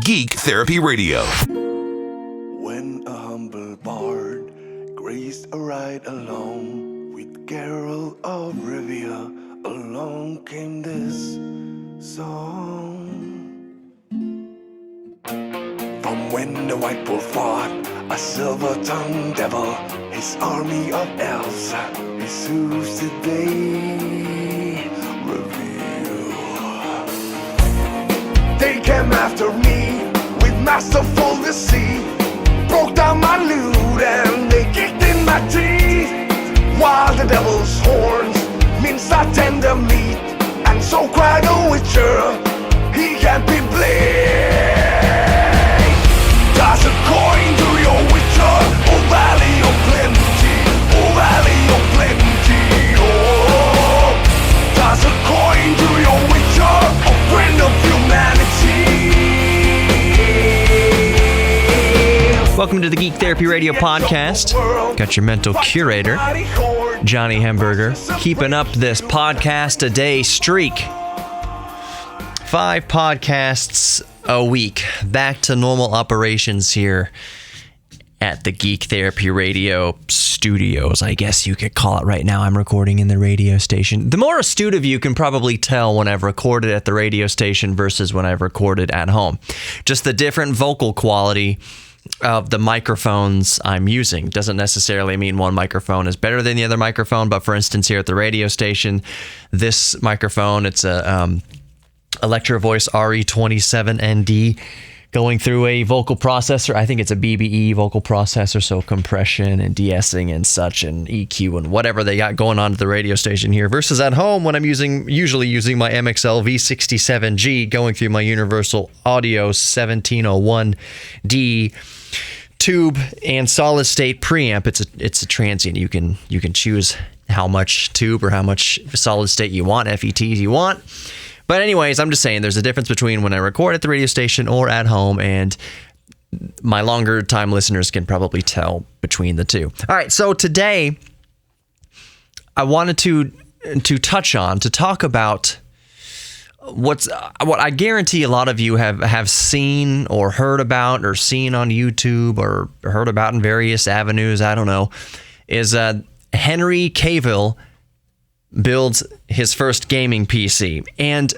Geek Therapy Radio. When a humble bard graced a ride along with Carol of Rivia, along came this song. From when the White Wolf fought a silver-tongued devil, his army of elves, his hooves did they reveal. They came after me with masterful deceit, broke down my lute and they kicked in my teeth, while the devil's horns minced our tender meat, and so cried the Witcher, he can't be blamed. Toss a coin to your Witcher, oh valley of plenty, oh valley of plenty, oh. Toss a coin to your Witcher, oh friend of humanity. Welcome to the Geek Therapy Radio podcast. Got your mental curator, Johnny Hamburger, keeping up this podcast a day streak. 5 podcasts a week. Back to normal operations here at the Geek Therapy Radio studios, I guess you could call it right now. I'm recording in the radio station. The more astute of you can probably tell when I've recorded at the radio station versus when I've recorded at home. Just the different vocal quality of the microphones I'm using. Doesn't necessarily mean one microphone is better than the other microphone, but for instance, here at the radio station, this microphone, it's a Electro Voice RE27ND going through a vocal processor. I think it's a BBE vocal processor, so compression and de-essing and such and EQ and whatever they got going on at the radio station here, versus at home when I'm usually using my MXL V67G going through my Universal Audio 1701D tube and solid state preamp. It's a transient. You can choose how much tube or how much solid state you want, FETs you want. But anyways, I'm just saying there's a difference between when I record at the radio station or at home, and my longer time listeners can probably tell between the two. All right, so today I wanted to talk about what I guarantee a lot of you have seen or heard about or seen on YouTube or heard about in various avenues, I don't know, is Henry Cavill builds his first gaming PC. And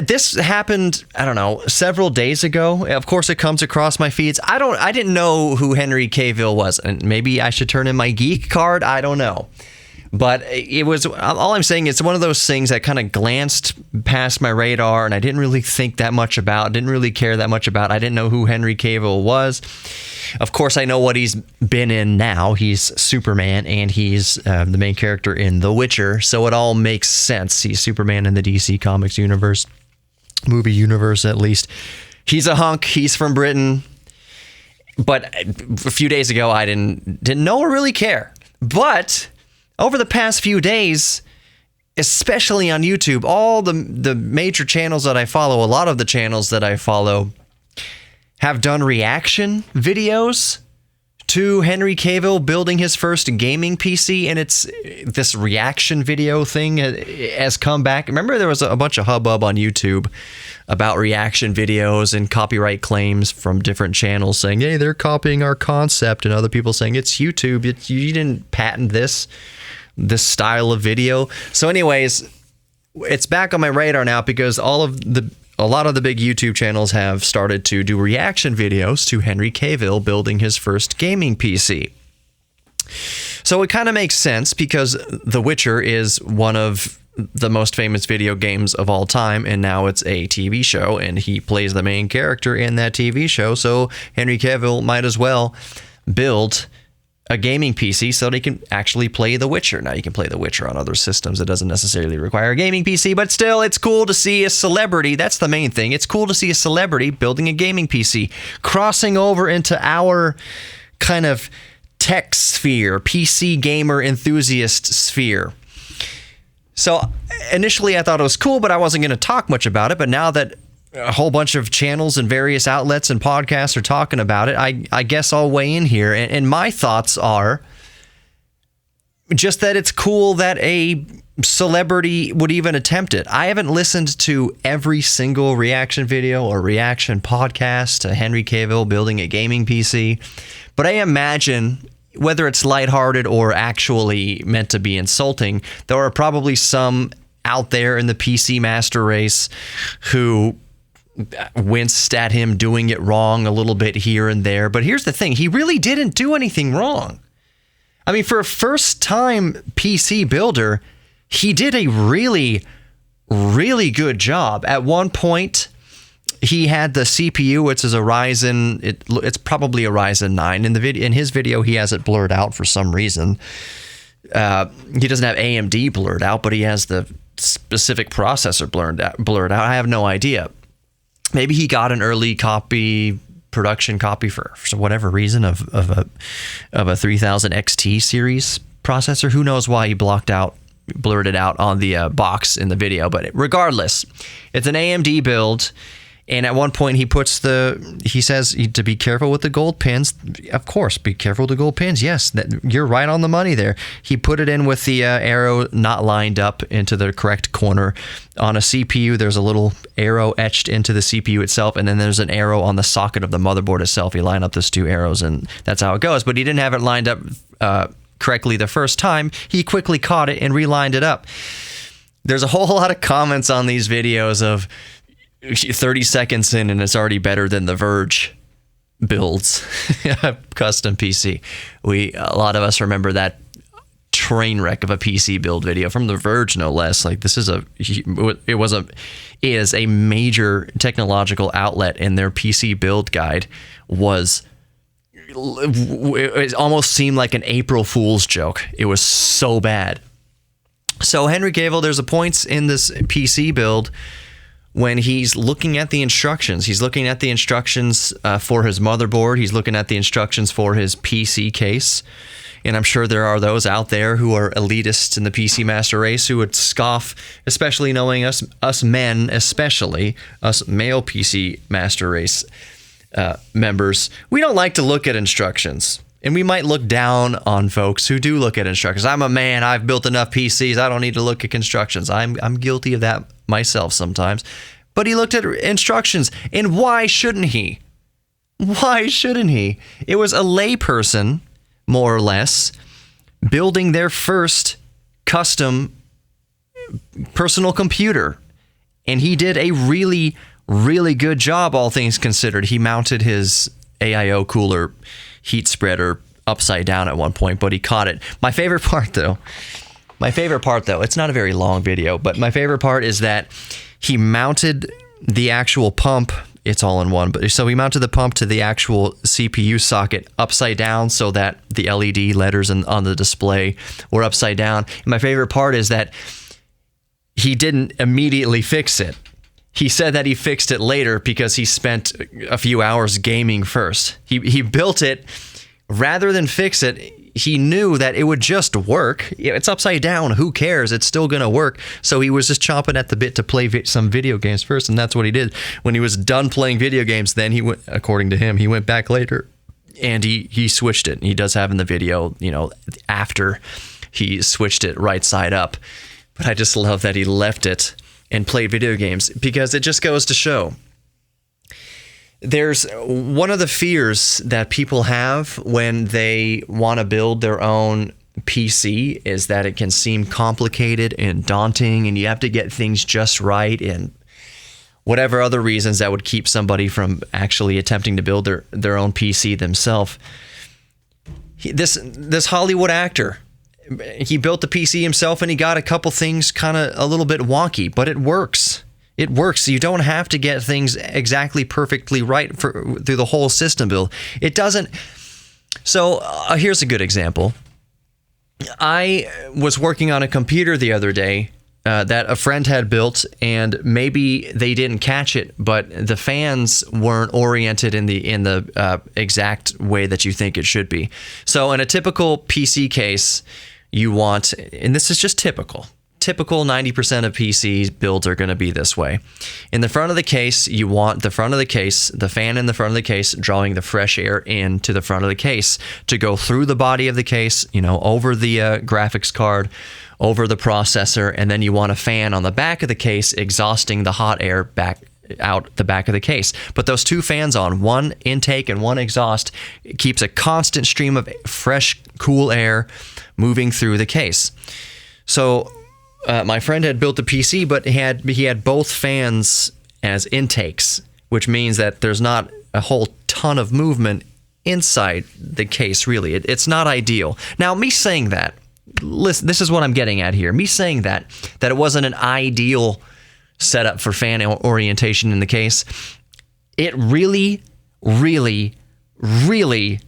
this happened, I don't know, several days ago. Of course, it comes across my feeds. I didn't know who Henry Cavill was, and maybe I should turn in my geek card. I don't know. But it was, all I'm saying, it's one of those things that kind of glanced past my radar and I didn't really think that much about, didn't really care that much about. I didn't know who Henry Cavill was. Of course, I know what he's been in now. He's Superman and he's the main character in The Witcher, so it all makes sense. He's Superman in the DC Comics universe, movie universe at least. He's a hunk. He's from Britain. But a few days ago, I didn't know or really care. But over the past few days, especially on YouTube, all the major channels that I follow, a lot of the channels that I follow have done reaction videos to Henry Cavill building his first gaming PC, and it's this reaction video thing has come back. Remember there was a bunch of hubbub on YouTube about reaction videos and copyright claims from different channels saying, hey, they're copying our concept, and other people saying it's YouTube, you didn't patent this style of video. So anyways, it's back on my radar now because a lot of the big YouTube channels have started to do reaction videos to Henry Cavill building his first gaming PC. So it kind of makes sense because The Witcher is one of the most famous video games of all time, and now it's a TV show, and he plays the main character in that TV show, so Henry Cavill might as well build a gaming PC so they can actually play The Witcher. Now, you can play The Witcher on other systems. It doesn't necessarily require a gaming PC, but still, it's cool to see a celebrity. That's the main thing. It's cool to see a celebrity building a gaming PC, crossing over into our kind of tech sphere, PC gamer enthusiast sphere. So initially, I thought it was cool, but I wasn't going to talk much about it. But now that a whole bunch of channels and various outlets and podcasts are talking about it, I guess I'll weigh in here. And my thoughts are, just that it's cool that a celebrity would even attempt it. I haven't listened to every single reaction video or reaction podcast to Henry Cavill building a gaming PC, but I imagine, whether it's lighthearted or actually meant to be insulting, there are probably some out there in the PC master race who winced at him doing it wrong a little bit here and there. But here's the thing, he really didn't do anything wrong. I mean, for a first-time PC builder, he did a really, really good job. At one point, he had the CPU, which is a Ryzen. It's probably a Ryzen 9. In his video, he has it blurred out for some reason. He doesn't have AMD blurred out, but he has the specific processor blurred out. I have no idea. Maybe he got an early production copy for whatever reason of a 3000 XT series processor. Who knows why he blurred it out on the box in the video, but regardless, it's an AMD build. And at one point he says to be careful with the gold pins. Of course, be careful with the gold pins. Yes, you're right on the money there. He put it in with the arrow not lined up into the correct corner. On a CPU, there's a little arrow etched into the CPU itself, and then there's an arrow on the socket of the motherboard itself. You line up those two arrows, and that's how it goes. But he didn't have it lined up correctly the first time. He quickly caught it and relined it up. There's a whole lot of comments on these videos of 30 seconds in and it's already better than the Verge builds custom PC. A lot of us remember that train wreck of a PC build video from the Verge, no less. Like, this is is a major technological outlet, and their PC build guide it almost seemed like an April Fool's joke. It was so bad. So Henry Cavill, there's a points in this PC build when he's looking at the instructions. He's looking at the instructions for his motherboard. He's looking at the instructions for his PC case. And I'm sure there are those out there who are elitists in the PC master race who would scoff, especially knowing us men, especially us male PC master race members. We don't like to look at instructions. And we might look down on folks who do look at instructions. I'm a man. I've built enough PCs. I don't need to look at instructions. I'm guilty of that myself sometimes. But he looked at instructions. And why shouldn't he? Why shouldn't he? It was a layperson, more or less, building their first custom personal computer. And he did a really, really good job, all things considered. He mounted his AIO cooler heat spreader upside down at one point, but he caught it. My favorite part though, it's not a very long video, but my favorite part is that he mounted the actual pump. It's all in one, but so he mounted the pump to the actual CPU socket upside down so that the LED letters on the display were upside down. And my favorite part is that he didn't immediately fix it. He said that he fixed it later because he spent a few hours gaming first. He built it rather than fix it. He knew that it would just work. It's upside down. Who cares? It's still going to work. So he was just chomping at the bit to play some video games first, and that's what he did. When he was done playing video games, then he went, according to him, he went back later and he switched it. He does have in the video, after he switched it right side up. But I just love that he left it and played video games, because it just goes to show. There's one of the fears that people have when they want to build their own PC is that it can seem complicated and daunting, and you have to get things just right, and whatever other reasons that would keep somebody from actually attempting to build their own PC themselves. This Hollywood actor, he built the PC himself, and he got a couple things kind of a little bit wonky, but it works. It works. You don't have to get things exactly perfectly right through the whole system build. It doesn't. So here's a good example. I was working on a computer the other day that a friend had built, and maybe they didn't catch it, but the fans weren't oriented in the exact way that you think it should be. So in a typical PC case, you want, and this is just typical typical 90% of PC builds are going to be this way. In the front of the case, you want the front of the case, the fan in the front of the case, drawing the fresh air into the front of the case to go through the body of the case, over the graphics card, over the processor, and then you want a fan on the back of the case exhausting the hot air back out the back of the case. Put those two fans on, one intake and one exhaust. It keeps a constant stream of fresh, cool air moving through the case. So my friend had built a PC, but he had both fans as intakes, which means that there's not a whole ton of movement inside the case, really. It's not ideal. Now, me saying that, listen, this is what I'm getting at here. Me saying that it wasn't an ideal setup for fan orientation in the case, it really, really, really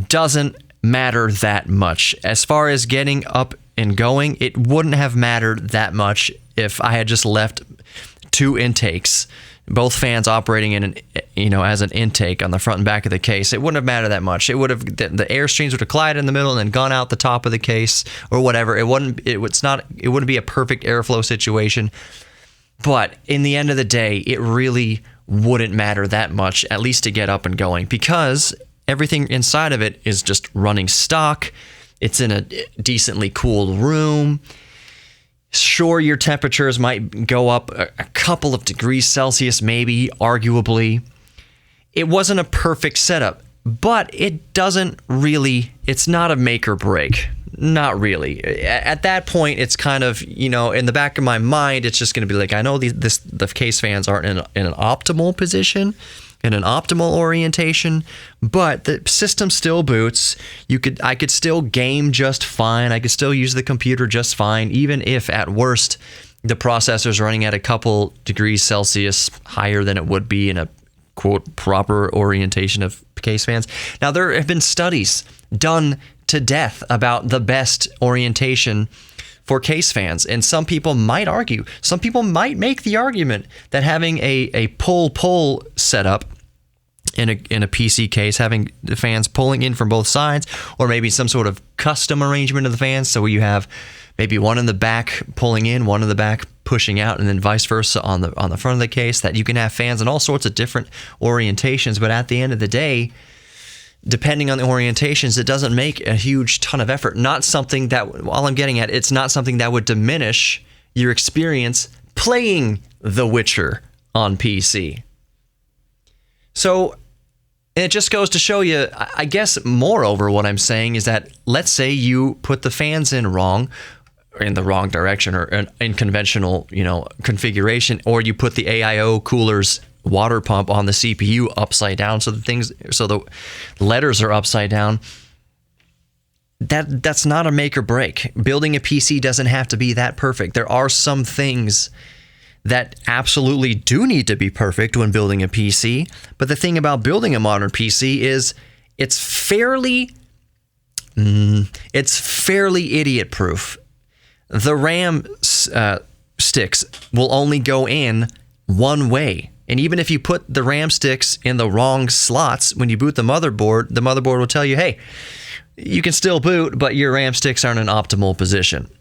doesn't matter that much. As far as getting up and going, it wouldn't have mattered that much if I had just left two intakes, both fans operating in as an intake on the front and back of the case. It wouldn't have mattered that much. It would have, the air streams would have collided in the middle and then gone out the top of the case or whatever. It wouldn't be a perfect airflow situation. But in the end of the day, it really wouldn't matter that much, at least to get up and going, because everything inside of it is just running stock. It's in a decently cooled room. Sure, your temperatures might go up a couple of degrees Celsius, maybe, arguably. It wasn't a perfect setup, but it doesn't really, it's not a make or break. Not really. At that point, it's kind of, in the back of my mind, it's just going to be like, I know the case fans aren't in an optimal position, in an optimal orientation, but the system still boots. I could still game just fine. I could still use the computer just fine, even if at worst the processor's running at a couple degrees Celsius higher than it would be in a quote proper orientation of case fans. Now, there have been studies done to death about the best orientation for case fans, and some people might make the argument that having a pull setup in a PC case, having the fans pulling in from both sides, or maybe some sort of custom arrangement of the fans, so you have maybe one in the back pulling in, one in the back pushing out, and then vice versa on the front of the case, that you can have fans in all sorts of different orientations. But at the end of the day, depending on the orientations, it doesn't make a huge ton of effort. Not something that, all I'm getting at, it's not something that would diminish your experience playing The Witcher on PC. So it just goes to show you, I guess, moreover, what I'm saying is that, let's say you put the fans in the wrong direction, or in conventional, configuration, or you put the AIO cooler's water pump on the CPU upside down, so the letters are upside down. That's not a make or break. Building a PC doesn't have to be that perfect. There are some things that absolutely do need to be perfect when building a PC, but the thing about building a modern PC is it's fairly idiot proof. The RAM sticks will only go in one way. And even if you put the RAM sticks in the wrong slots, when you boot the motherboard will tell you, hey, you can still boot, but your RAM sticks aren't in an optimal position.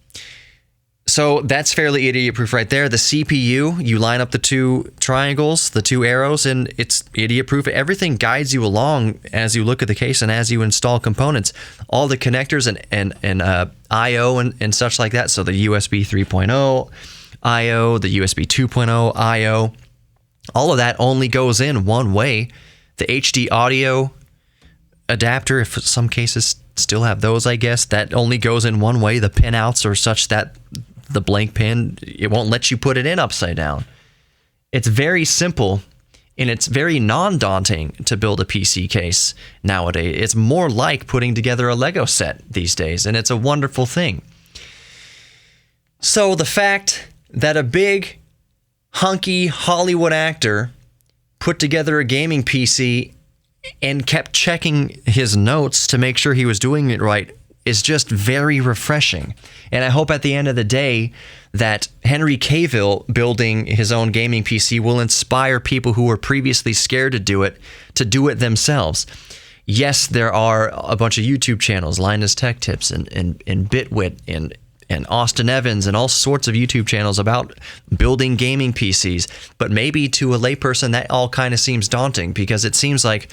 So that's fairly idiot-proof right there. The CPU, you line up the two triangles, the two arrows, and it's idiot-proof. Everything guides you along as you look at the case and as you install components. All the connectors and I/O and such like that. So the USB 3.0 I/O, the USB 2.0 I/O, all of that only goes in one way. The HD audio adapter, if some cases still have those, I guess, that only goes in one way. The pinouts are such that the blank pin, it won't let you put it in upside down. It's very simple, and it's very non-daunting to build a PC case nowadays. It's more like putting together a Lego set these days, and it's a wonderful thing. So the fact that a big, hunky Hollywood actor put together a gaming PC and kept checking his notes to make sure he was doing it right is just very refreshing. And I hope at the end of the day that Henry Cavill building his own gaming PC will inspire people who were previously scared to do it themselves. Yes, there are a bunch of YouTube channels, Linus Tech Tips and Bitwit and and Austin Evans and all sorts of YouTube channels about building gaming PCs. But maybe to a layperson, that all kind of seems daunting, because it seems like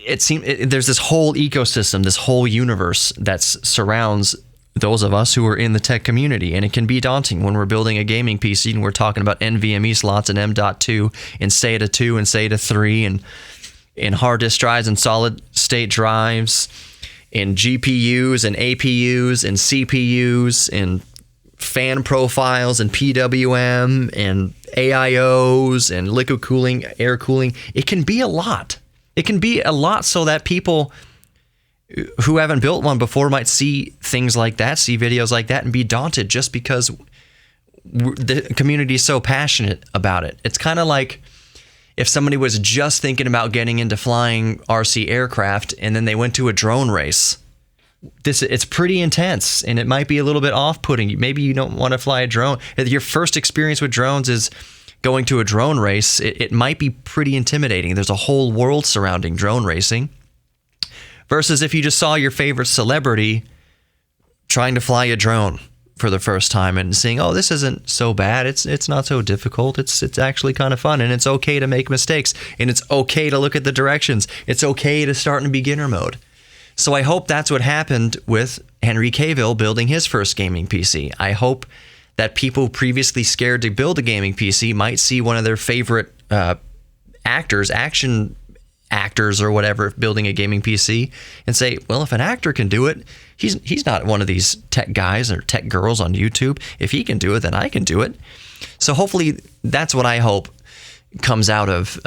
there's this whole ecosystem, this whole universe that surrounds those of us who are in the tech community. And it can be daunting when we're building a gaming PC and we're talking about NVMe slots and M.2 and SATA 2 and SATA 3 and hard disk drives and solid state drives and GPUs and APUs and CPUs and fan profiles and PWM and AIOs and liquid cooling, air cooling. It can be a lot. It can be a lot, so that people who haven't built one before might see things like that, see videos like that, and be daunted just because the community is so passionate about it. It's kind of like if somebody was just thinking about getting into flying RC aircraft and then they went to a drone race. It's pretty intense, and it might be a little bit off-putting. Maybe you don't want to fly a drone. If your first experience with drones is going to a drone race, it might be pretty intimidating. There's a whole world surrounding drone racing. Versus if you just saw your favorite celebrity trying to fly a drone for the first time and seeing, oh, this isn't so bad. It's not so difficult. It's actually kind of fun, and it's okay to make mistakes, and it's okay to look at the directions. It's okay to start in beginner mode. So I hope that's what happened with Henry Cavill building his first gaming PC. I hope that people previously scared to build a gaming PC might see one of their favorite action actors or whatever building a gaming PC and say, well, if an actor can do it, he's not one of these tech guys or tech girls on YouTube. If he can do it, then I can do it. So hopefully that's what I hope comes out of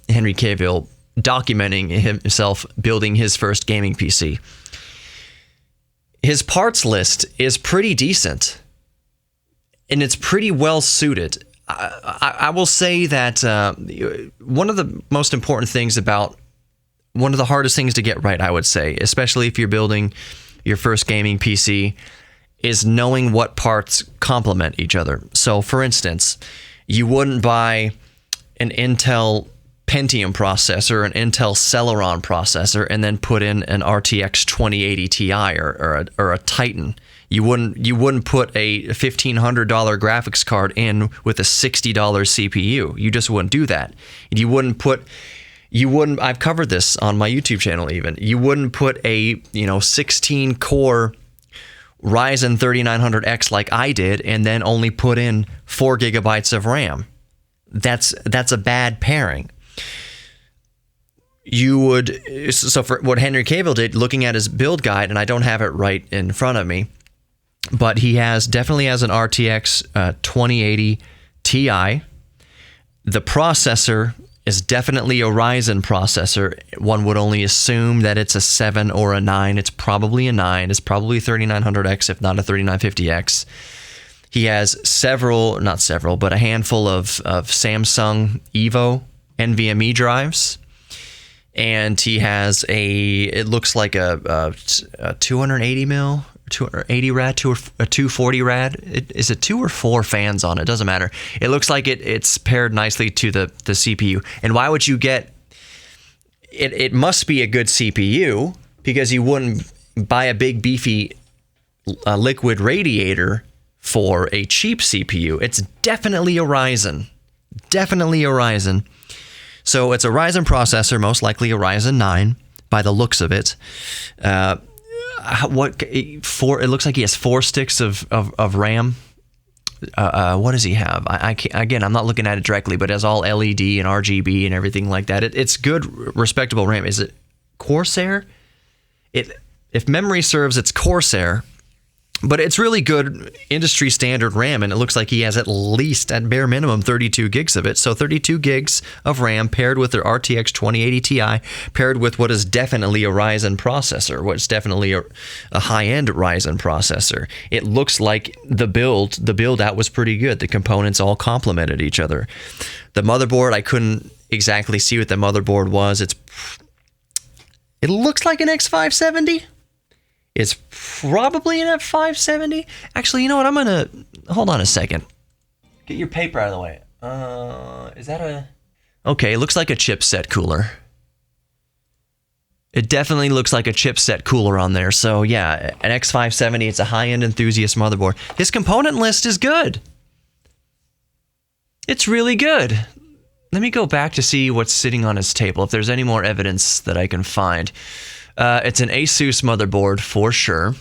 Henry Cavill documenting himself building his first gaming PC. His parts list is pretty decent, and it's pretty well suited. I will say that one of the most important things about one of the hardest things to get right, I would say, especially if you're building your first gaming PC, is knowing what parts complement each other. So, for instance, you wouldn't buy an Intel Pentium processor, an Intel Celeron processor, and then put in an RTX 2080 Ti or a Titan. You wouldn't put a $1,500 graphics card in with a $60 CPU. You just wouldn't do that. And I've covered this on my YouTube channel even. You wouldn't put a 16 core Ryzen 3900X like I did and then only put in 4 gigabytes of RAM. That's a bad pairing. So for what Henry Cavill did, looking at his build guide, and I don't have it right in front of me, but he definitely has an RTX 2080 Ti. The processor is definitely a Ryzen processor. One would only assume that it's a 7 or a 9. It's probably a 9. It's probably 3900X, if not a 3950X. He has a handful of Samsung Evo NVMe drives. And he has it looks like a 280 mil, 280 rad, a 240 rad. Is it 2 or 4 fans on it? Doesn't matter. It looks like it's paired nicely to the CPU. And why would you get it? It must be a good CPU, because you wouldn't buy a big beefy liquid radiator for a cheap CPU. It's definitely a Ryzen. Definitely a Ryzen. So it's a Ryzen processor, most likely a Ryzen 9 by the looks of it. It looks like he has 4 sticks of RAM. What does he have? Again, I'm not looking at it directly, but it has all LED and RGB and everything like that. It's good, respectable RAM. Is it Corsair? If memory serves, it's Corsair. But it's really good industry standard RAM, and it looks like he has at least, at bare minimum, 32 gigs of it. So 32 gigs of RAM paired with their RTX 2080 Ti, paired with what is definitely a Ryzen processor, what's definitely a high-end Ryzen processor. It looks like the build out was pretty good. The components all complemented each other. The motherboard, I couldn't exactly see what the motherboard was. It looks like an X570. It's probably an F570. Actually, you know what? I'm gonna hold on a second. Get your paper out of the way. Is that a? Okay, it looks like a chipset cooler. It definitely looks like a chipset cooler on there. So yeah, an X570, it's a high-end enthusiast motherboard. His component list is good. It's really good. Let me go back to see what's sitting on his table, if there's any more evidence that I can find. It's an Asus motherboard for sure.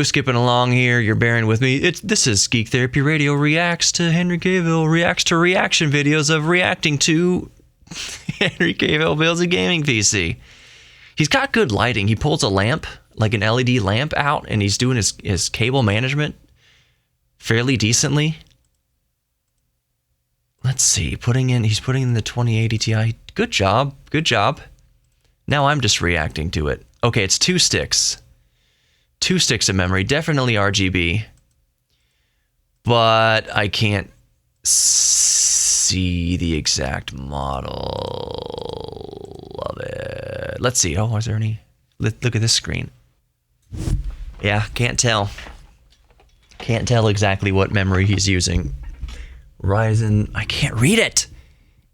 Skipping along here, you're bearing with me. This is Geek Therapy Radio reacts to Henry Cavill, reacts to reaction videos of reacting to Henry Cavill builds a gaming PC. He's got good lighting. He pulls a lamp, like an LED lamp out, and he's doing his cable management fairly decently. Let's see, he's putting in the 2080 Ti. Good job, good job. Now I'm just reacting to it. Okay, it's 2 sticks. 2 sticks of memory, definitely RGB. But I can't see the exact model of it. Let's see. Oh, is there any? Look at this screen. Yeah, can't tell. Can't tell exactly what memory he's using. Ryzen, I can't read it.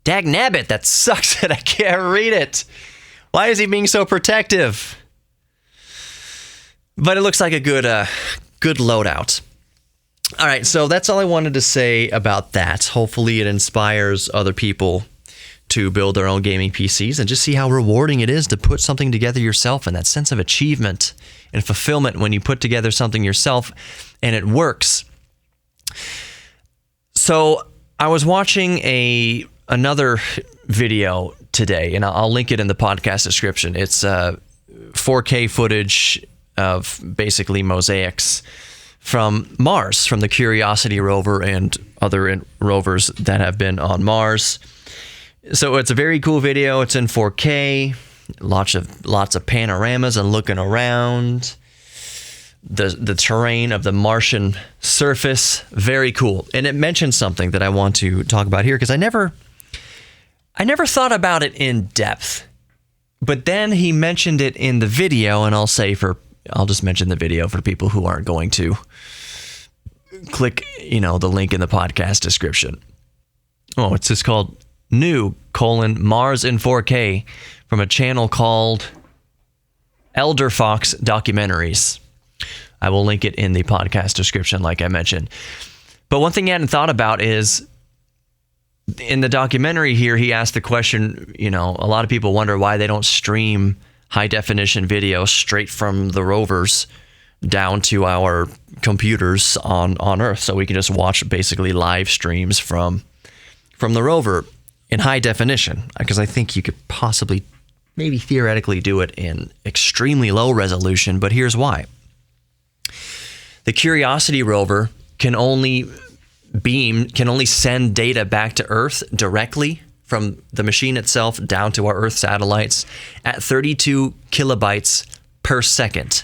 Dagnabbit, that sucks that I can't read it. Why is he being so protective? But it looks like a good loadout. All right, so that's all I wanted to say about that. Hopefully it inspires other people to build their own gaming PCs and just see how rewarding it is to put something together yourself, and that sense of achievement and fulfillment when you put together something yourself and it works. So I was watching another video today, and I'll link it in the podcast description. It's 4K footage of basically mosaics from Mars, from the Curiosity rover and other rovers that have been on Mars. So it's a very cool video. It's in 4K, lots of panoramas and looking around the terrain of the Martian surface. Very cool. And it mentions something that I want to talk about here because I never thought about it in depth. But then he mentioned it in the video, and I'll just mention the video for people who aren't going to click, the link in the podcast description. Oh, it's just called Mars in 4K from a channel called Elder Fox Documentaries. I will link it in the podcast description, like I mentioned. But one thing I hadn't thought about is, in the documentary here, he asked the question, a lot of people wonder why they don't stream high-definition video straight from the rovers down to our computers on Earth, so we can just watch basically live streams from the rover in high definition, because I think you could possibly, maybe theoretically, do it in extremely low resolution, but here's why. The Curiosity rover can only send data back to Earth directly from the machine itself down to our Earth satellites at 32 kilobytes per second.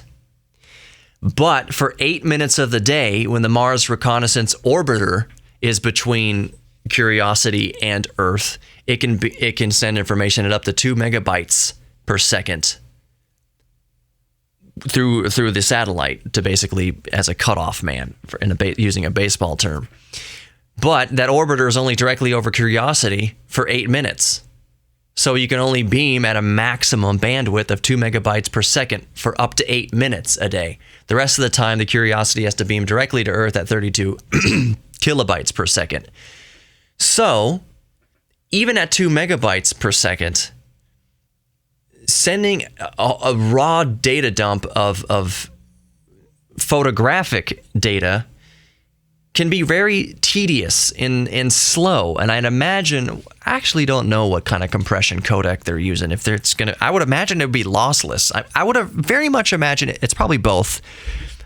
But for 8 minutes of the day, when the Mars Reconnaissance Orbiter is between Curiosity and Earth, it can send information at up to 2 megabytes per second through the satellite to basically as a cutoff man, using a baseball term. But that orbiter is only directly over Curiosity for 8 minutes. So you can only beam at a maximum bandwidth of 2 megabytes per second for up to 8 minutes a day. The rest of the time, the Curiosity has to beam directly to Earth at 32 kilobytes per second. So even at 2 megabytes per second, sending a raw data dump of photographic data can be very tedious and slow. And I'd imagine, I actually don't know what kind of compression codec they're using. I would imagine it would be lossless. I would have very much imagine it's probably both,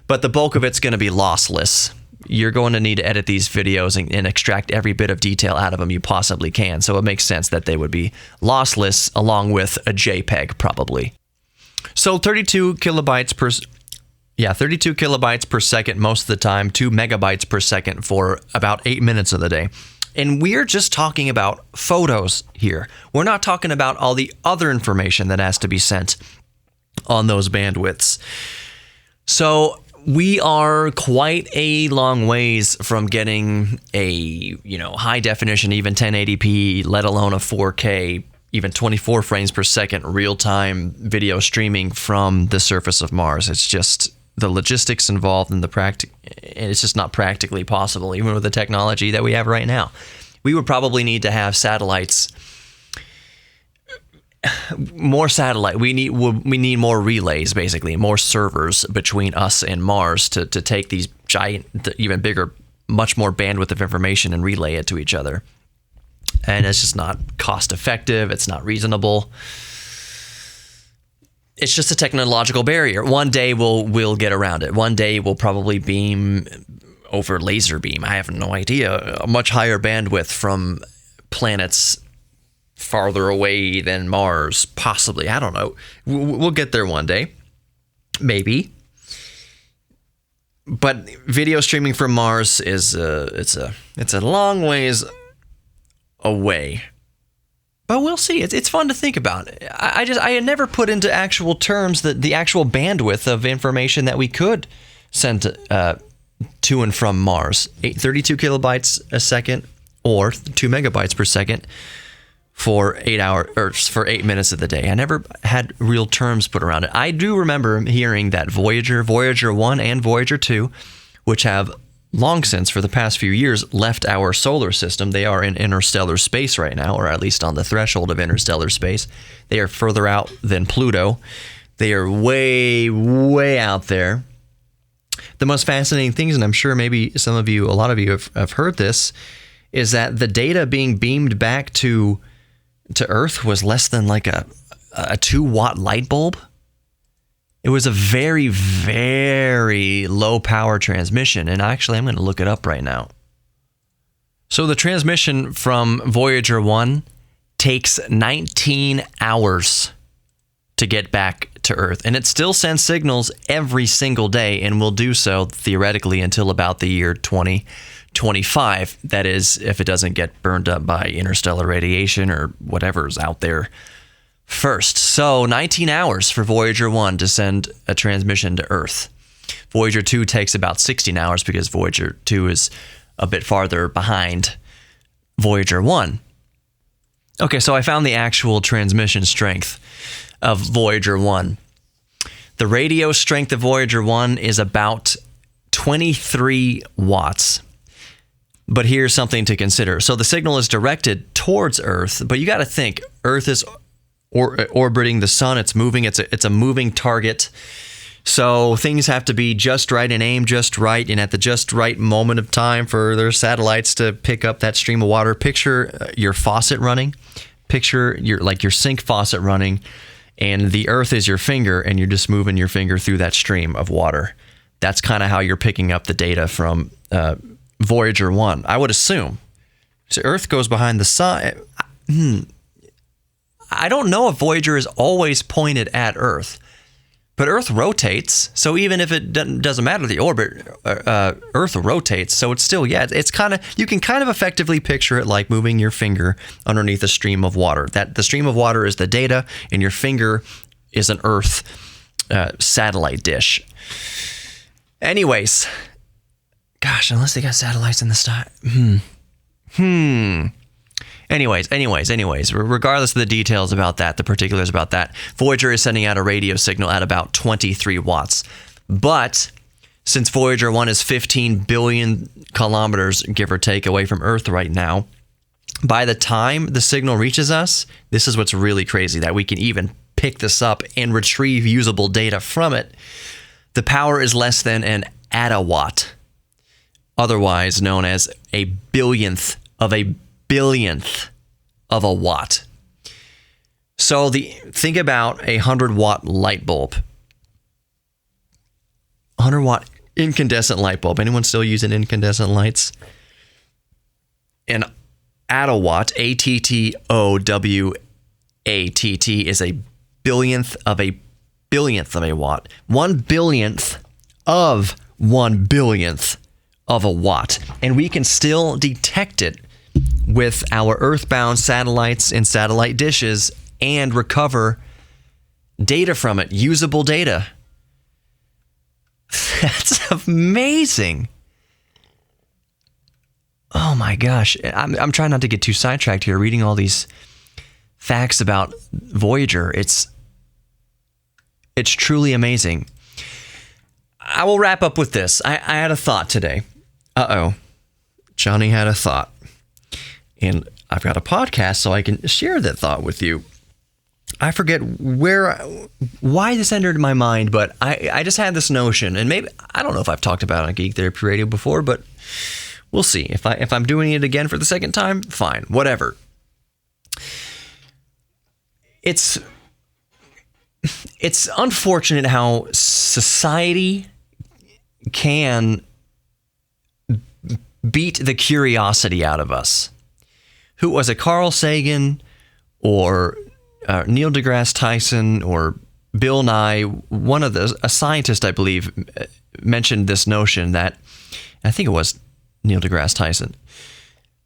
but the bulk of it's going to be lossless. You're going to need to edit these videos and extract every bit of detail out of them you possibly can. So it makes sense that they would be lossless along with a JPEG probably. So 32 kilobytes per second most of the time, 2 megabytes per second for about 8 minutes of the day. And we're just talking about photos here. We're not talking about all the other information that has to be sent on those bandwidths. So we are quite a long ways from getting a, high definition, even 1080p, let alone a 4K, even 24 frames per second real-time video streaming from the surface of Mars. It's just the logistics involved and it's just not practically possible, even with the technology that we have right now. We would probably need to have satellites, more satellite. We need more relays, basically, more servers between us and Mars to take these giant, even bigger, much more bandwidth of information and relay it to each other. And it's just not cost effective. It's not reasonable. It's just a technological barrier. One day we'll get around it. One day we'll probably beam over laser beam. I have no idea. A much higher bandwidth from planets farther away than Mars, possibly. I don't know. We'll get there one day, maybe. But video streaming from Mars is it's a long ways away. But we'll see. It's fun to think about. I had never put into actual terms the actual bandwidth of information that we could send to and from Mars. 32 kilobytes a second or 2 megabytes per second for 8 minutes of the day. I never had real terms put around it. I do remember hearing that Voyager 1 and Voyager 2, which have long since, for the past few years, left our solar system. They are in interstellar space right now, or at least on the threshold of interstellar space. They are further out than Pluto. They are way, way out there. The most fascinating things, and I'm sure maybe a lot of you have heard this, is that the data being beamed back to Earth was less than like a 2-watt light bulb. It was a very, very low power transmission. And actually, I'm going to look it up right now. So the transmission from Voyager 1 takes 19 hours to get back to Earth. And it still sends signals every single day and will do so theoretically until about the year 2025. That is, if it doesn't get burned up by interstellar radiation or whatever's out there first. So 19 hours for Voyager 1 to send a transmission to Earth. Voyager 2 takes about 16 hours because Voyager 2 is a bit farther behind Voyager 1. Okay, so I found the actual transmission strength of Voyager 1. The radio strength of Voyager 1 is about 23 watts. But here's something to consider. So the signal is directed towards Earth, but you got to think Earth is orbiting the sun. It's moving. It's a moving target. So things have to be just right and aimed just right and at the just right moment of time for their satellites to pick up that stream of water. Picture your faucet running. Picture your sink faucet running, and the Earth is your finger, and you're just moving your finger through that stream of water. That's kind of how you're picking up the data from Voyager 1, I would assume. So Earth goes behind the sun. I don't know if Voyager is always pointed at Earth, but Earth rotates. So even if it doesn't matter the orbit, Earth rotates. So it's still, it's kind of, you can kind of effectively picture it like moving your finger underneath a stream of water. That the stream of water is the data, and your finger is an Earth satellite dish. Anyways, gosh, unless they got satellites in the sky. Anyways, regardless of the details about that, the particulars about that, Voyager is sending out a radio signal at about 23 watts. But since Voyager 1 is 15 billion kilometers, give or take, away from Earth right now, by the time the signal reaches us, this is what's really crazy, that we can even pick this up and retrieve usable data from it. The power is less than an attawatt, otherwise known as a billionth of a watt. So think about a 100-watt light bulb. 100-watt incandescent light bulb. Anyone still using incandescent lights? An attawatt, A-T-T-O-W-A-T-T, is a billionth of a watt. 1 billionth of 1 billionth of a watt. And we can still detect it with our earthbound satellites and satellite dishes and recover data from it, usable data. That's amazing. Oh my gosh. I'm trying not to get too sidetracked here, reading all these facts about Voyager. It's truly amazing. I will wrap up with this. I had a thought today. Johnny had a thought. And I've got a podcast so I can share that thought with you. I forget why this entered my mind, but I just had this notion, and maybe, I don't know if I've talked about it on Geek Therapy Radio before, but we'll see. If I'm doing it again for the second time, fine, whatever. It's unfortunate how society can beat the curiosity out of us. Who was it, Carl Sagan or Neil deGrasse Tyson or Bill Nye? A scientist, I believe, mentioned this notion that, I think it was Neil deGrasse Tyson,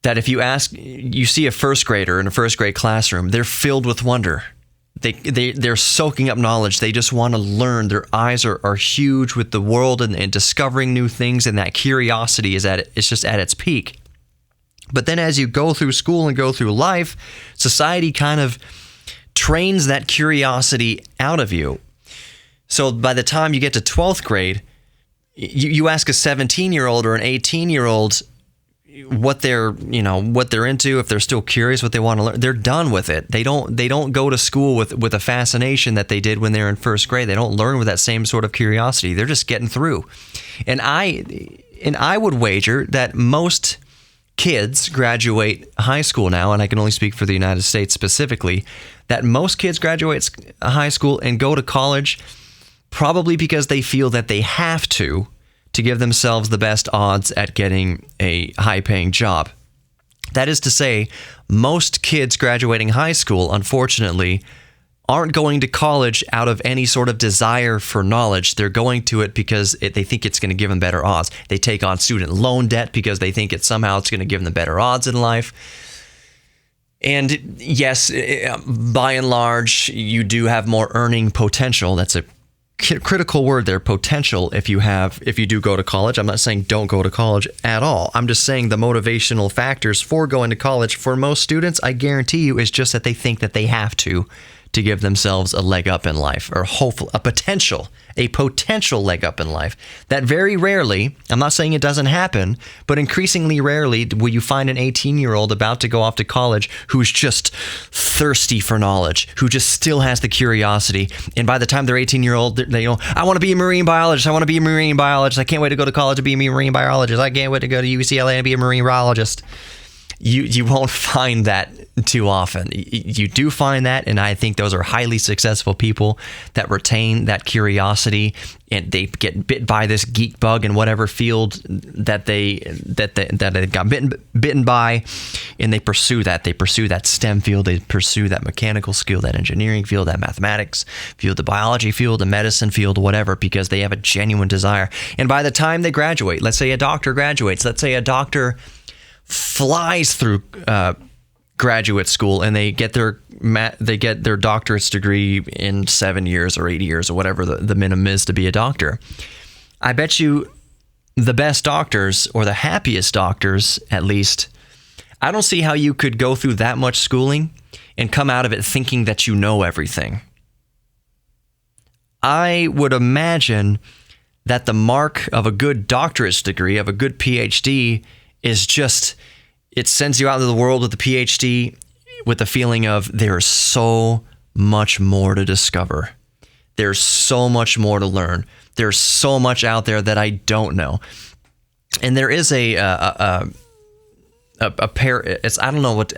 that if you see a first grader in a first grade classroom, they're filled with wonder. They're soaking up knowledge. They just want to learn. Their eyes are huge with the world and discovering new things, and that curiosity it's just at its peak. But then as you go through school and go through life, society kind of trains that curiosity out of you. So by the time you get to 12th grade, you ask a 17-year-old or an 18-year-old what they're into, if they're still curious, what they want to learn, they're done with it. They don't go to school with a fascination that they did when they were in first grade. They don't learn with that same sort of curiosity. They're just getting through. And I would wager that most kids graduate high school now, and I can only speak for the United States specifically, that most kids graduate high school and go to college probably because they feel that they have to give themselves the best odds at getting a high-paying job. That is to say, most kids graduating high school, unfortunately, aren't going to college out of any sort of desire for knowledge. They're going to it because they think it's going to give them better odds. They take on student loan debt because they think it's going to give them better odds in life. And yes, by and large, you do have more earning potential. That's a critical word there, potential, if you do go to college. I'm not saying don't go to college at all. I'm just saying the motivational factors for going to college for most students, I guarantee you, is just that they think that they have to give themselves a leg up in life, or hopefully a potential leg up in life. That very rarely, I'm not saying it doesn't happen, but increasingly rarely will you find an 18-year-old about to go off to college who's just thirsty for knowledge, who just still has the curiosity. And by the time they're 18-year-old, they go, I want to be a marine biologist. I can't wait to go to college to be a marine biologist. I can't wait to go to UCLA and be a marine biologist. You won't find that too often. You do find that, and I think those are highly successful people that retain that curiosity, and they get bit by this geek bug in whatever field that they got bitten by, and they pursue that. They pursue that STEM field. They pursue that mechanical skill, that engineering field, that mathematics field, the biology field, the medicine field, whatever, because they have a genuine desire. And by the time they graduate, let's say a doctor graduates, let's say a doctor flies through graduate school and they get their doctorate's degree in 7 years or 8 years or whatever the minimum is to be a doctor. I bet you the best doctors, or the happiest doctors at least, I don't see how you could go through that much schooling and come out of it thinking that you know everything. I would imagine that the mark of a good doctorate's degree, of a good PhD, is just, it sends you out into the world with the PhD with the feeling of there's so much more to discover. There's so much more to learn. There's so much out there that I don't know. And there is I don't know what,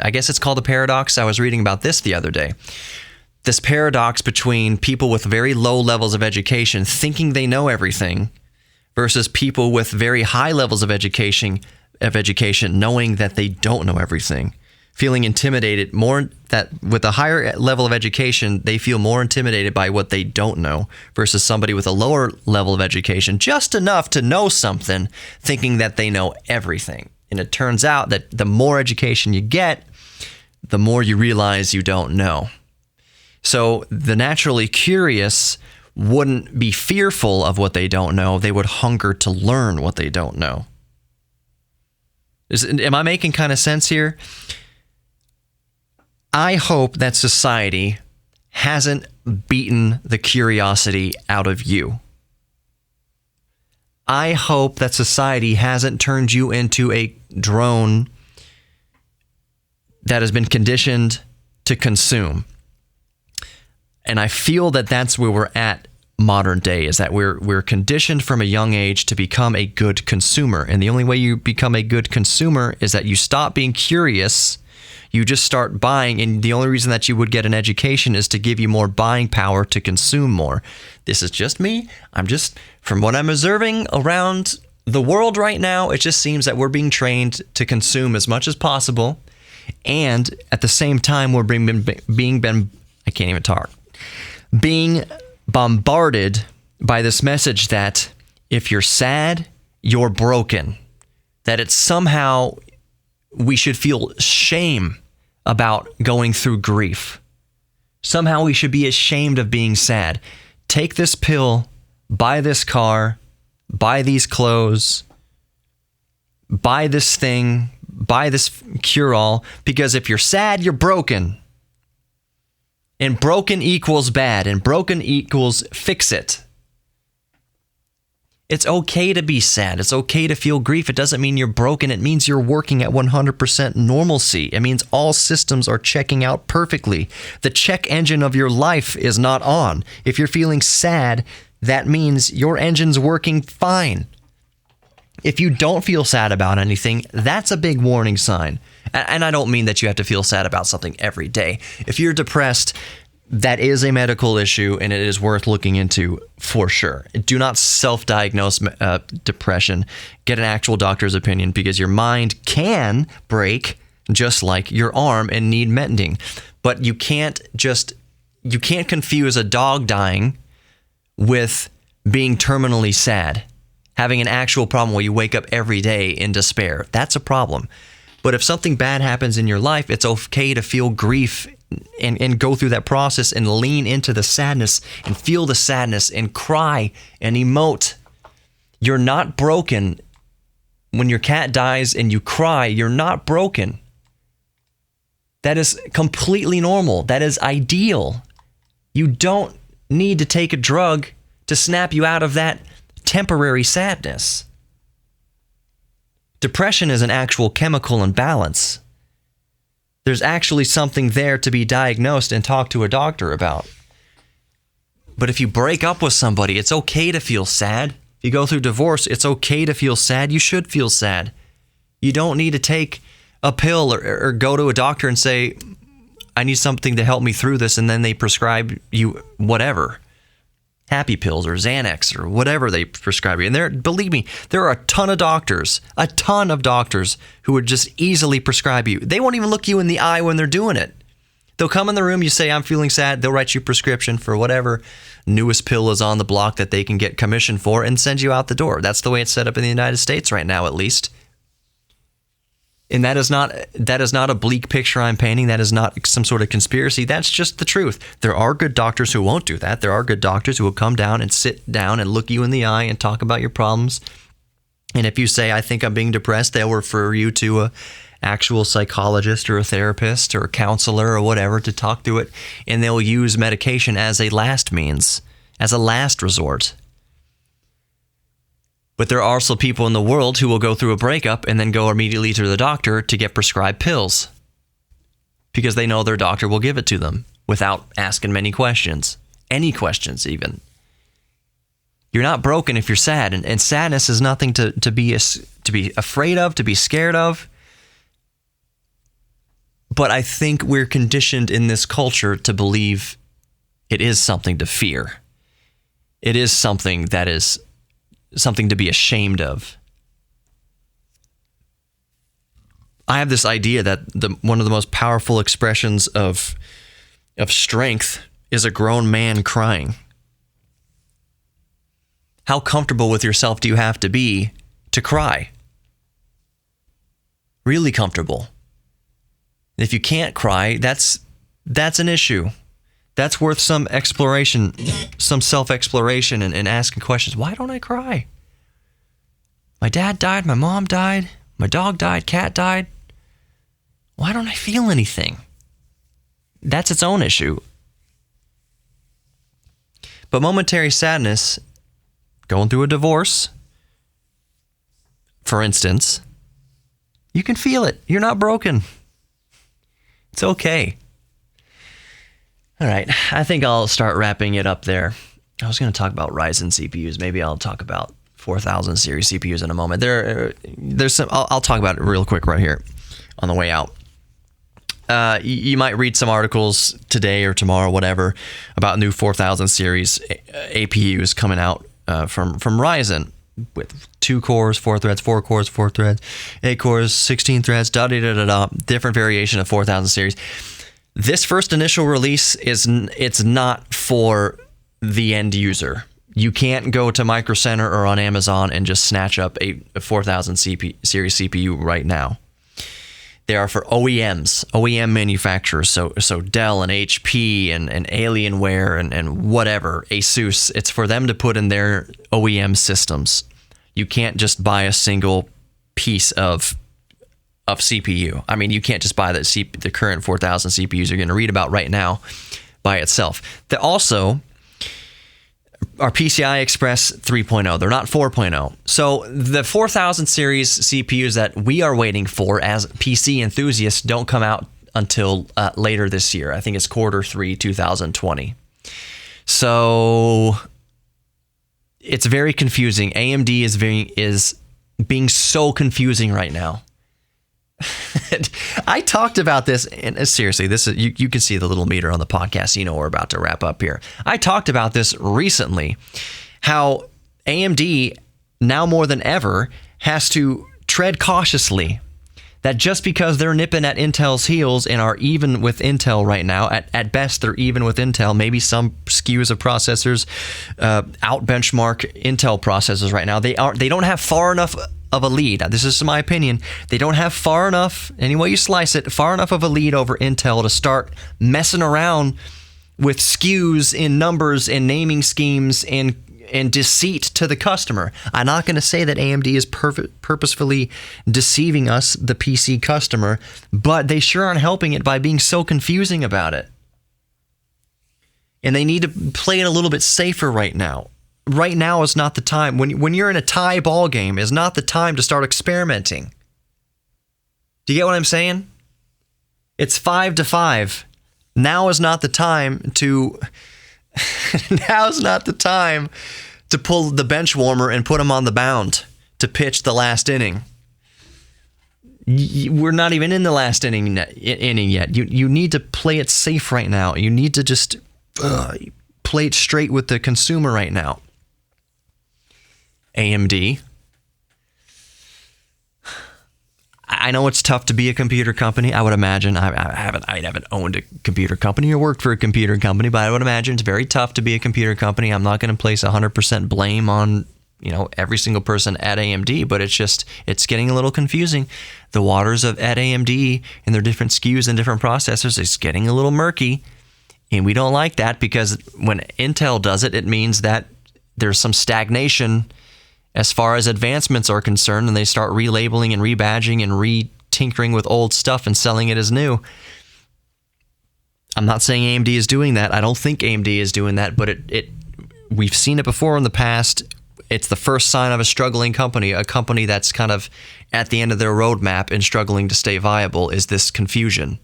I guess it's called a paradox. I was reading about this the other day. This paradox between people with very low levels of education thinking they know everything versus people with very high levels of education knowing that they don't know everything, feeling intimidated more, that with a higher level of education, they feel more intimidated by what they don't know versus somebody with a lower level of education, just enough to know something, thinking that they know everything. And it turns out that the more education you get, the more you realize you don't know. So the naturally curious wouldn't be fearful of what they don't know. They would hunger to learn what they don't know. Am I making kind of sense here? I hope that society hasn't beaten the curiosity out of you. I hope that society hasn't turned you into a drone that has been conditioned to consume. And I feel that that's where we're at modern day, is that we're conditioned from a young age to become a good consumer. And the only way you become a good consumer is that you stop being curious, you just start buying, and the only reason that you would get an education is to give you more buying power to consume more. This is just me. From what I'm observing around the world right now, it just seems that we're being trained to consume as much as possible. And at the same time, we're being bombarded by this message that if you're sad, you're broken. That it's somehow we should feel shame about going through grief. Somehow we should be ashamed of being sad. Take this pill, buy this car, buy these clothes, buy this thing, buy this cure-all, because if you're sad, you're broken. And broken equals bad, and broken equals fix it. It's okay to be sad. It's okay to feel grief. It doesn't mean you're broken. It means you're working at 100% normalcy. It means all systems are checking out perfectly. The check engine of your life is not on. If you're feeling sad, that means your engine's working fine. If you don't feel sad about anything, that's a big warning sign. And I don't mean that you have to feel sad about something every day. If you're depressed, that is a medical issue and it is worth looking into for sure. Do not self-diagnose depression. Get an actual doctor's opinion, because your mind can break just like your arm and need mending. But you can't confuse a dog dying with being terminally sad. Having an actual problem where you wake up every day in despair. That's a problem. But if something bad happens in your life, it's okay to feel grief and go through that process and lean into the sadness and feel the sadness and cry and emote. You're not broken. When your cat dies and you cry, you're not broken. That is completely normal. That is ideal. You don't need to take a drug to snap you out of that temporary sadness. Depression is an actual chemical imbalance. There's actually something there to be diagnosed and talk to a doctor about. But if you break up with somebody, it's okay to feel sad. If you go through divorce, it's okay to feel sad. You should feel sad. You don't need to take a pill or go to a doctor and say, I need something to help me through this, and then they prescribe you whatever. Happy pills or Xanax or whatever they prescribe you. And believe me, there are a ton of doctors who would just easily prescribe you. They won't even look you in the eye when they're doing it. They'll come in the room, you say, I'm feeling sad. They'll write you a prescription for whatever newest pill is on the block that they can get commission for and send you out the door. That's the way it's set up in the United States right now, at least. And that is not a bleak picture I'm painting. That is not some sort of conspiracy. That's just the truth. There are good doctors who won't do that. There are good doctors who will come down and sit down and look you in the eye and talk about your problems. And if you say, I think I'm being depressed, they'll refer you to a actual psychologist or a therapist or a counselor or whatever to talk through it. And they'll use medication as a last means, as a last resort. But there are also people in the world who will go through a breakup and then go immediately to the doctor to get prescribed pills because they know their doctor will give it to them without asking many questions, any questions even. You're not broken if you're sad, and sadness is nothing to be afraid of, to be scared of. But I think we're conditioned in this culture to believe it is something to fear. It is something that is something to be ashamed of. I have this idea that one of the most powerful expressions of strength is a grown man crying. How comfortable with yourself do you have to be to cry? Really comfortable. If you can't cry, that's an issue. That's worth some exploration, some self-exploration, and asking questions. Why don't I cry? My dad died, my mom died, my dog died, cat died. Why don't I feel anything? That's its own issue. But momentary sadness, going through a divorce, for instance, you can feel it. You're not broken. It's okay. All right, I think I'll start wrapping it up there. I was going to talk about Ryzen CPUs. Maybe I'll talk about 4000 series CPUs in a moment. There's some. I'll talk about it real quick right here on the way out. You might read some articles today or tomorrow, whatever, about new 4000 series APUs coming out from Ryzen with 2 cores, 4 threads, 4 cores, 4 threads, 8 cores, 16 threads, different variation of 4000 series. This first initial release it's not for the end user. You can't go to Micro Center or on Amazon and just snatch up a 4000 series CPU right now. They are for OEM manufacturers, so Dell and HP and Alienware and whatever, Asus. It's for them to put in their OEM systems. You can't just buy a single piece of CPU. I mean, you can't just buy the current 4000 CPUs you're going to read about right now by itself. They also are PCI Express 3.0. They're not 4.0. So the 4000 series CPUs that we are waiting for as PC enthusiasts don't come out until later this year. I think it's Q3 2020. So it's very confusing. AMD is being so confusing right now. I talked about this, and seriously, this is you can see the little meter on the podcast. You know we're about to wrap up here. I talked about this recently, how AMD now more than ever has to tread cautiously. That just because they're nipping at Intel's heels and are even with Intel right now, at best they're even with Intel. Maybe some SKUs of processors out benchmark Intel processors right now. They don't have far enough of a lead. This is my opinion. They don't have far enough, any way you slice it, far enough of a lead over Intel to start messing around with SKUs in numbers and naming schemes and deceit to the customer. I'm not going to say that AMD is purposefully deceiving us, the PC customer, but they sure aren't helping it by being so confusing about it. And they need to play it a little bit safer right now. Right now is not the time. When you're in a tie ball game, is not the time to start experimenting. Do you get what I'm saying? It's 5-5. Now is not the time to. Now's not the time to pull the bench warmer and put him on the mound to pitch the last inning. We're not even in the last inning yet. You need to play it safe right now. You need to just play it straight with the consumer right now. AMD. I know it's tough to be a computer company. I would imagine I haven't owned a computer company or worked for a computer company, but I would imagine it's very tough to be a computer company. I'm not going to place 100% blame on every single person at AMD, but it's getting a little confusing. The waters at AMD and their different SKUs and different processors is getting a little murky, and we don't like that because when Intel does it, it means that there's some stagnation as far as advancements are concerned, and they start relabeling and rebadging and re-tinkering with old stuff and selling it as new. I'm not saying AMD is doing that. I don't think AMD is doing that, but we've seen it before in the past. It's the first sign of a struggling company, a company that's kind of at the end of their roadmap and struggling to stay viable, is this confusion.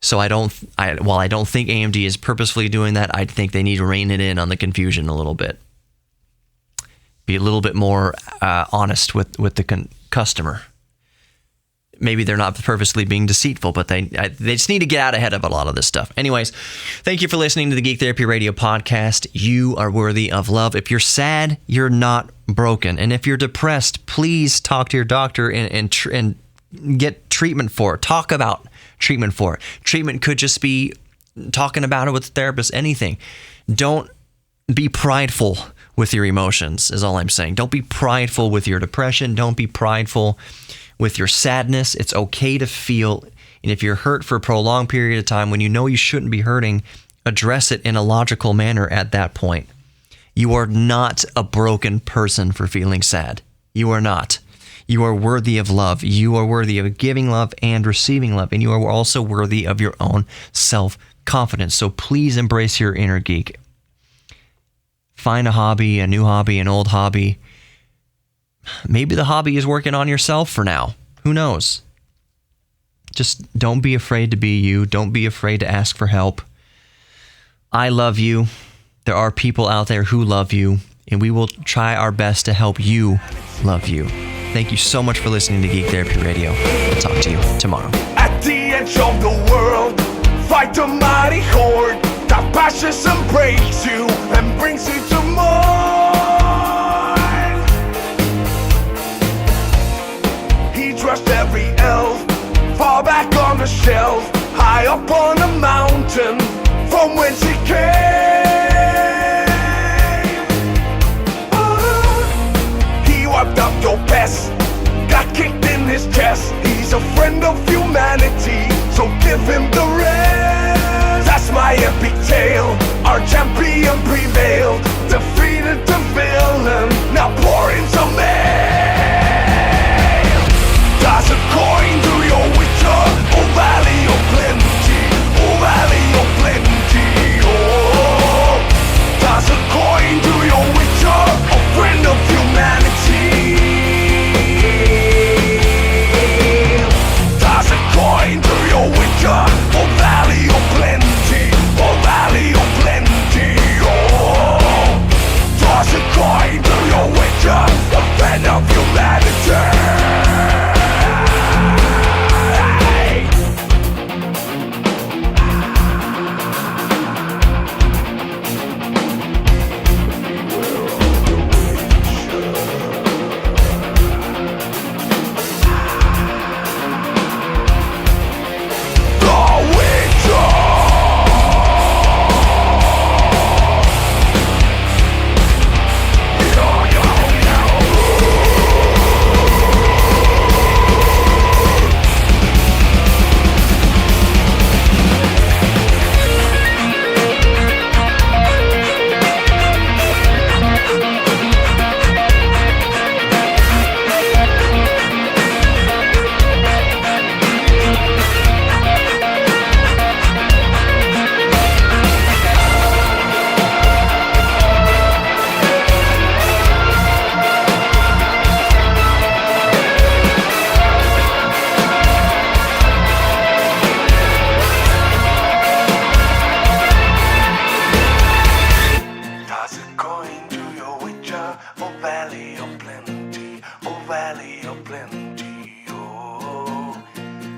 So while I don't think AMD is purposefully doing that, I think they need to rein it in on the confusion a little bit. Be a little bit more honest with the customer. Maybe they're not purposely being deceitful, but they just need to get out ahead of a lot of this stuff. Anyways, thank you for listening to the Geek Therapy Radio podcast. You are worthy of love. If you're sad, you're not broken. And if you're depressed, please talk to your doctor and get treatment for it. Talk about treatment for it. Treatment could just be talking about it with a therapist, anything. Don't be prideful with your emotions is all I'm saying. Don't be prideful with your depression. Don't be prideful with your sadness. It's okay to feel. And if you're hurt for a prolonged period of time when you know you shouldn't be hurting, address it in a logical manner at that point. You are not a broken person for feeling sad. You are not. You are worthy of love. You are worthy of giving love and receiving love. And you are also worthy of your own self-confidence. So please embrace your inner geek. Find a hobby, a new hobby, an old hobby. Maybe the hobby is working on yourself for now. Who knows? Just don't be afraid to be you. Don't be afraid to ask for help. I love you. There are people out there who love you, and we will try our best to help you love you. Thank you so much for listening to Geek Therapy Radio. I'll talk to you tomorrow. At the edge of the world, fight a mighty horde that bashes and breaks you and brings you to more. He dressed every elf far back on the shelf, high up on a mountain from whence he came. He wiped up your past, got kicked in his chest. He's a friend of humanity, so give him the rest. That's my epic tale. Our champion prevailed, defeated the villain, now pour in some ale. Toss a coin to your witcher, oh valley of plenty, oh valley of plenty, oh. Toss a coin to your witcher, a friend of humanity. Toss a coin to your witcher, oh valley of plenty, oh valley of plenty, oh. Toss a coin to your witcher, a friend of humanity.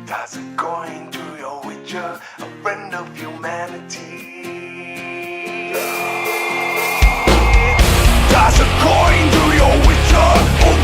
Toss a coin to your witcher, a friend of humanity. Toss a coin to your witcher, oh